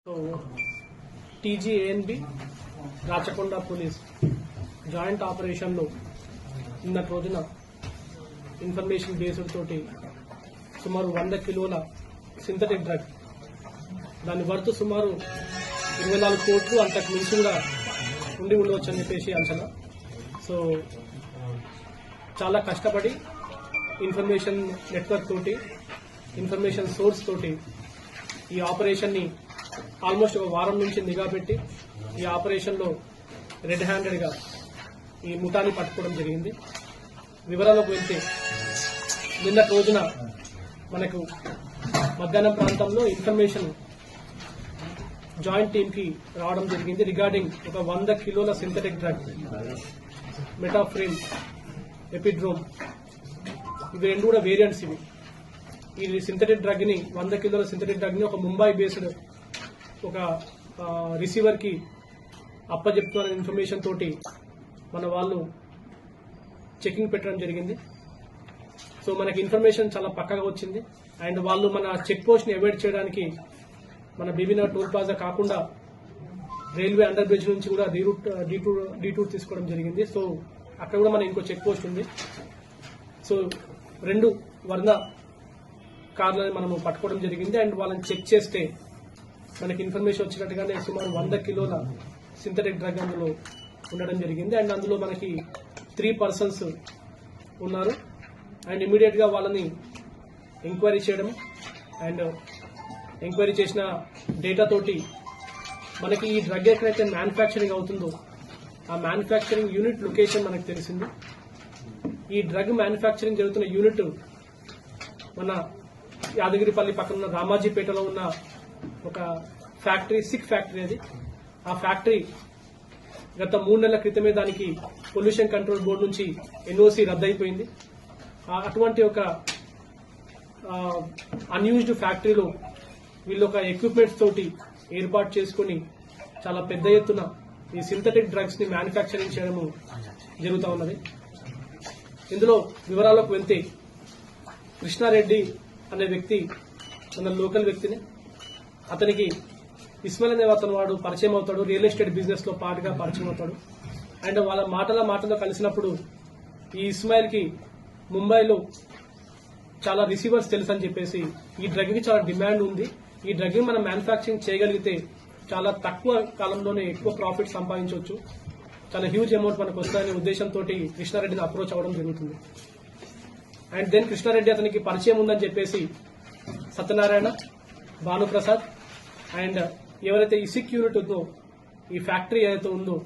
So, TGANB Rachakonda police joint operation లో నిన్న రోజున ఇన్ఫర్మేషన్ బేస్డ్ తోటి సుమారు 100 కిలోల సింథటిక్ డ్రగ్ దాని వర్త్ సుమారు 24 కోట్లు అంతకు మించి కూడా ఉండి ఉండవచ్చు అని చెప్పేసి అంచనా. సో చాలా కష్టపడి ఇన్ఫర్మేషన్ నెట్వర్క్ తోటి ఇన్ఫర్మేషన్ సోర్స్ తోటి ఈ ఆపరేషన్ ని ఆల్మోస్ట్ ఒక వారం నుంచి నిఘా పెట్టి ఈ ఆపరేషన్ లో రెడ్ హ్యాండెడ్ గా ఈ ముఠాని పట్టుకోవడం జరిగింది. వివరాలకు వెళ్తే నిన్న రోజున మనకు మధ్యాహ్నం ప్రాంతంలో ఇన్ఫర్మేషన్ జాయింట్ టీమ్ కి రావడం జరిగింది రిగార్డింగ్ ఒక 100 కిలోల సింథటిక్ డ్రగ్ మెటాఫ్రేమ్ ఎపిడ్రోమ్. ఇవి రెండు కూడా వేరియంట్స్. ఈ సింథటిక్ డ్రగ్ ని 100 కిలోల సింథటిక్ డ్రగ్ ని ఒక ముంబై బేస్డ్ ఒక రిసీవర్ కి అప్పచెప్తున్న ఇన్ఫర్మేషన్ తోటి మన వాళ్ళు చెకింగ్ పెట్టడం జరిగింది. సో మనకి ఇన్ఫర్మేషన్ చాలా పక్కగా వచ్చింది అండ్ వాళ్ళు మన చెక్ పోస్ట్ ని అవాయిడ్ చేయడానికి మన బీబీనగర్ టోల్ ప్లాజా కాకుండా రైల్వే అండర్ బ్రిడ్జ్ నుంచి కూడా డీటూర్ తీసుకోవడం జరిగింది. సో అక్కడ కూడా మన ఇంకో చెక్ పోస్ట్ ఉంది. సో 2 వర్ణ కార్లని మనము పట్టుకోవడం జరిగింది అండ్ వాళ్ళని చెక్ చేస్తే మనకి ఇన్ఫర్మేషన్ వచ్చినట్టుగానే సుమారు 100 కిలోల సింథటిక్ డ్రగ్ అందులో ఉండడం జరిగింది అండ్ అందులో మనకి 3 పర్సన్స్ ఉన్నారు అండ్ ఇమీడియట్ గా వాళ్ళని ఎంక్వైరీ చేయడం అండ్ ఎంక్వైరీ చేసిన డేటా తోటి మనకి ఈ డ్రగ్ ఎక్కడైతే మ్యానుఫ్యాక్చరింగ్ అవుతుందో ఆ మ్యానుఫ్యాక్చరింగ్ యూనిట్ లొకేషన్ మనకు తెలిసింది. ఈ డ్రగ్ మ్యానుఫ్యాక్చరింగ్ జరుగుతున్న యూనిట్ మన యాదగిరిపల్లి పక్కన ఉన్న రామాజీపేటలో ఉన్న ఒక ఫ్యాక్టరీ, సిక్ ఫ్యాక్టరీ. అది ఆ ఫ్యాక్టరీ గత 3 నెలల క్రితమే దానికి పొల్యూషన్ కంట్రోల్ బోర్డు నుంచి ఎన్ఓసి రద్దయిపోయింది. అటువంటి ఒక అన్యూజ్డ్ ఫ్యాక్టరీలో వీళ్ళు ఒక ఎక్విప్మెంట్స్ తోటి ఏర్పాటు చేసుకుని చాలా పెద్ద ఎత్తున ఈ సింథటిక్ డ్రగ్స్ ని మ్యానుఫ్యాక్చరింగ్ చేయడం జరుగుతూ ఉన్నది. ఇందులో వివరాలకు వెళ్తే కృష్ణారెడ్డి అనే వ్యక్తి మన లోకల్ వ్యక్తిని. అతనికి ఇస్మాయిల్ అనే అతను వాడు పరిచయం అవుతాడు, రియల్ ఎస్టేట్ బిజినెస్ లో పాటుగా పరిచయం అవుతాడు అండ్ వాళ్ళ మాటలో కలిసినప్పుడు ఈ ఇస్మాయిల్ కి ముంబైలో చాలా రిసీవర్స్ తెలుసు అని చెప్పేసి ఈ డ్రగ్ కి చాలా డిమాండ్ ఉంది, ఈ డ్రగ్ ని మనం మ్యానుఫ్యాక్చరింగ్ చేయగలిగితే చాలా తక్కువ కాలంలోనే ఎక్కువ ప్రాఫిట్ సంపాదించవచ్చు, చాలా హ్యూజ్ అమౌంట్ మనకు వస్తాయనే ఉద్దేశంతో కృష్ణారెడ్డిని అప్రోచ్ అవ్వడం జరుగుతుంది. అండ్ దెన్ కృష్ణారెడ్డి అతనికి పరిచయం ఉందని చెప్పేసి సత్యనారాయణ, భానుప్రసాద్ అండ్ ఎవరైతే ఈ సిక్ యూనిట్ ఉందో, ఈ ఫ్యాక్టరీ ఏదైతే ఉందో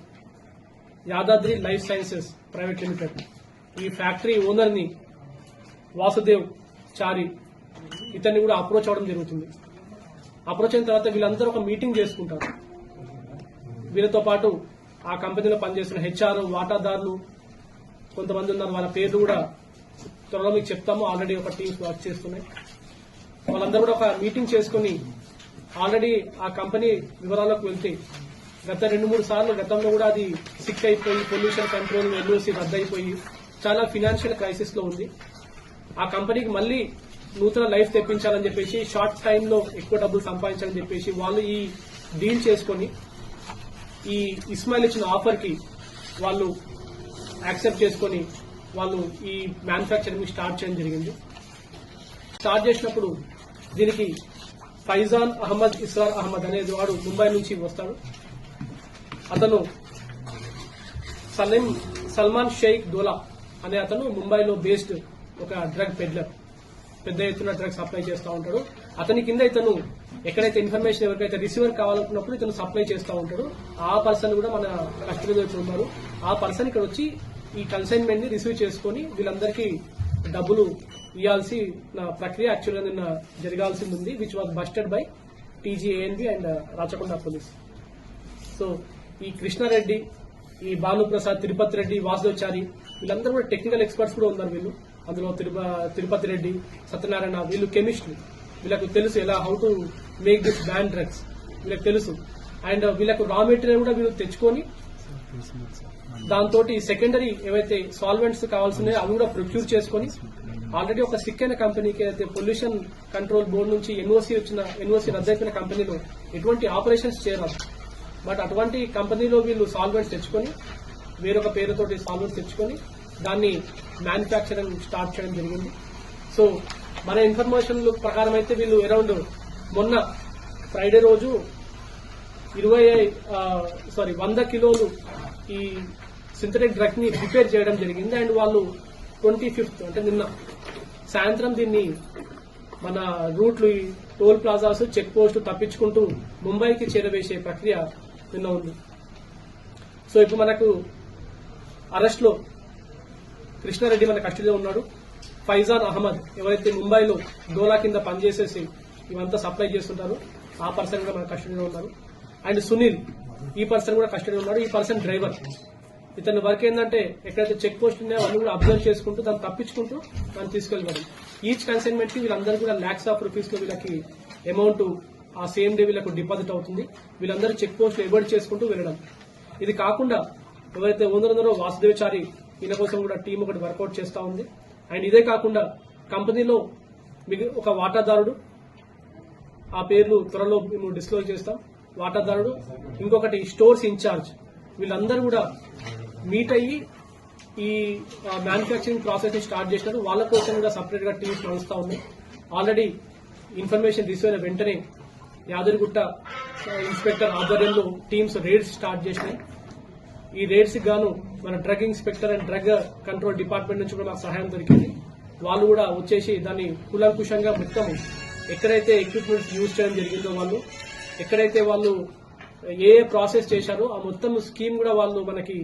Yadadri life sciences private limited, ఈ ఫ్యాక్టరీ ఓనర్ ని వాసుదేవ్ చారి ఇతన్ని కూడా అప్రోచ్ అవడం జరుగుతుంది. అప్రోచ్ అయిన తర్వాత వీళ్ళందరూ ఒక మీటింగ్ చేసుకుంటారు. వీళ్ళతో పాటు ఆ కంపెనీలో పనిచేస్తున్న హెచ్ఆర్, వాటాదారులు కొంతమంది ఉన్నారు. వాళ్ళ పేర్లు కూడా త్వరలో మీకు చెప్తాము. ఆల్రెడీ ఒక టీమ్స్ వర్క్ చేస్తున్నాయి. వాళ్ళందరూ కూడా ఒక మీటింగ్ చేసుకుని ఆల్రెడీ ఆ కంపెనీ వివరాలకు వెళ్తే గత 2-3 సార్లు గతంలో కూడా అది సిక్ అయిపోయి పొల్యూషన్ కంట్రోల్ ఎల్ఓసి రద్దయిపోయి చాలా ఫినాన్షియల్ క్రైసిస్ లో ఉంది. ఆ కంపెనీకి మళ్లీ నూతన లైఫ్ తెప్పించాలని చెప్పేసి, షార్ట్ టైంలో ఎక్కువ డబ్బులు సంపాదించాలని చెప్పేసి వాళ్ళు ఈ డీల్ చేసుకుని ఈ ఇస్మాయిల్ ఇచ్చిన ఆఫర్ కి వాళ్ళు యాక్సెప్ట్ చేసుకుని వాళ్ళు ఈ మ్యానుఫ్యాక్చరింగ్ స్టార్ట్ చేయడం జరిగింది. స్టార్ట్ చేసినప్పుడు దీనికి ఫైజాన్ అహ్మద్, ఇస్రార్ అహ్మద్ అనేది వాడు ముంబై నుంచి వస్తాడు. అతను సల్మాన్ షేక్ దోలా అనే అతను ముంబైలో బేస్డ్ ఒక డ్రగ్ పెడ్లర్, పెద్ద ఎత్తున డ్రగ్ సప్లై చేస్తూ ఉంటాడు. అతని కింద ఇతను ఎక్కడైతే ఇన్ఫర్మేషన్ ఎవరికైతే రిసీవర్ కావాలనుకున్నప్పుడు ఇతను సప్లై చేస్తూ ఉంటాడు. ఆ పర్సన్ కూడా మన కస్టడీలో ఉన్నారు. ఆ పర్సన్ ఇక్కడ వచ్చి ఈ కన్సైన్మెంట్ ని రిసీవ్ చేసుకుని వీళ్ళందరికీ డబ్బులు ఇవ్వాల్సి ప్రక్రియ యాక్చువల్గా నిన్న జరగాల్సింది ఉంది, which was busted by TGANB and Rachakonda police. So ఈ కృష్ణారెడ్డి, ఈ భానుప్రసాద్, తిరుపతి రెడ్డి, వాసుదేవచారి వీళ్ళందరూ కూడా టెక్నికల్ ఎక్స్పర్ట్స్ కూడా ఉన్నారు. వీళ్ళు అందులో తిరుపతి రెడ్డి, సత్యనారాయణ వీళ్ళు కెమిస్ట్రీ, వీళ్ళకు తెలుసు ఎలా how to make this ban drugs వీళ్ళకి తెలుసు. అండ్ వీళ్ళకు రా మెటీరియల్ కూడా వీళ్ళు తెచ్చుకొని దాంతో సెకండరీ ఏవైతే సాల్వెంట్స్ కావాల్సినాయో అవి కూడా ప్రొక్యూర్ చేసుకుని ఆల్రెడీ ఒక సిక్ అయిన కంపెనీకి అయితే పొల్యూషన్ కంట్రోల్ బోర్డు నుంచి ఎన్ఓసి రద్దయిపోయిన కంపెనీలో ఎటువంటి ఆపరేషన్స్ చేయరాదు. బట్ అటువంటి కంపెనీలో వీళ్ళు సాల్వెంట్స్ తెచ్చుకొని వేరొక పేరుతోటి సాల్వెంట్స్ తెచ్చుకొని దాన్ని మ్యానుఫ్యాక్చరింగ్ స్టార్ట్ చేయడం జరిగింది. సో మన ఇన్ఫర్మేషన్ ప్రకారం అయితే వీళ్ళు అరౌండ్ మొన్న ఫ్రైడే రోజు 100 కిలోలు ఈ సింథటిక్ డ్రగ్ ని ప్రిపేర్ చేయడం జరిగింది. అండ్ వాళ్ళు 25th అంటే నిన్న సాయంత్రం దీన్ని మన రూట్లు ఈ టోల్ ప్లాజాస్ చెక్ పోస్ట్ తప్పించుకుంటూ ముంబైకి చేరవేసే ప్రక్రియ నిన్న ఉంది. సో ఇప్పుడు మనకు అరెస్ట్ లో కృష్ణారెడ్డి మన కస్టడీలో ఉన్నాడు. ఫైజాన్ అహ్మద్ ఎవరైతే ముంబైలో డోలా కింద పనిచేసేసి ఇవంతా సప్లై చేస్తుంటారు ఆ పర్సన్ కూడా మన కస్టడీలో ఉన్నారు. అండ్ సునీల్ ఈ పర్సన్ కూడా కస్టడీలో ఉన్నాడు. ఈ పర్సన్ డ్రైవర్. ఇతని వర్క్ ఏంటంటే ఎక్కడైతే చెక్ పోస్ట్ ఉన్నాయో అన్ని కూడా అబ్జర్వ్ చేసుకుంటూ దాన్ని తప్పించుకుంటూ దాన్ని తీసుకెళ్ళడం. ఈచ్ కన్సైన్మెంట్ కి వీళ్ళందరూ కూడా lakhs of rupees లో వీళ్ళకి అమౌంట్ ఆ సేమ్ డే వీళ్ళకు డిపాజిట్ అవుతుంది. వీళ్ళందరూ చెక్ పోస్ట్ ఎబర్ట్ చేసుకుంటూ వెళ్ళడం. ఇది కాకుండా ఎవరైతే ఓనర్ వాసుదేవచారి ఈయన కోసం కూడా టీం ఒకటి వర్కౌట్ చేస్తా ఉంది. అండ్ ఇదే కాకుండా కంపెనీలో ఒక వాటాదారుడు, ఆ పేర్లు త్వరలో మేము డిస్క్లోజ్ చేస్తాం, వాటాదారుడు, ఇంకొకటి స్టోర్స్ ఇన్ఛార్జ్, వీళ్ళందరూ కూడా మీట్ అయ్యి ఈ మ్యానుఫ్యాక్చరింగ్ ప్రాసెస్ ని స్టార్ట్ చేసినారు. వాళ్ళ కోసం కూడా సపరేట్ గా టీమ్స్ నడుస్తా ఉన్నాయి. ఆల్రెడీ ఇన్ఫర్మేషన్ రిసీవ్ అయిన వెంటనే యాదగిరిగుట్ట ఇన్స్పెక్టర్ ఆధ్వర్యంలో టీమ్స్ రేడ్స్ స్టార్ట్ చేసినాయి. ఈ రేడ్స్ గాను మన drug inspector and drug control department నుంచి కూడా మాకు సహాయం దొరికింది. వాళ్ళు కూడా వచ్చేసి దాన్ని కూలంకుషంగా మొత్తం ఎక్కడైతే ఎక్విప్మెంట్స్ యూజ్ చేయడం జరిగిందో వాళ్ళు ఎక్కడైతే వాళ్ళు ఏ ప్రాసెస్ చేశారో ఆ మొత్తం స్కీమ్ కూడా వాళ్ళు మనకి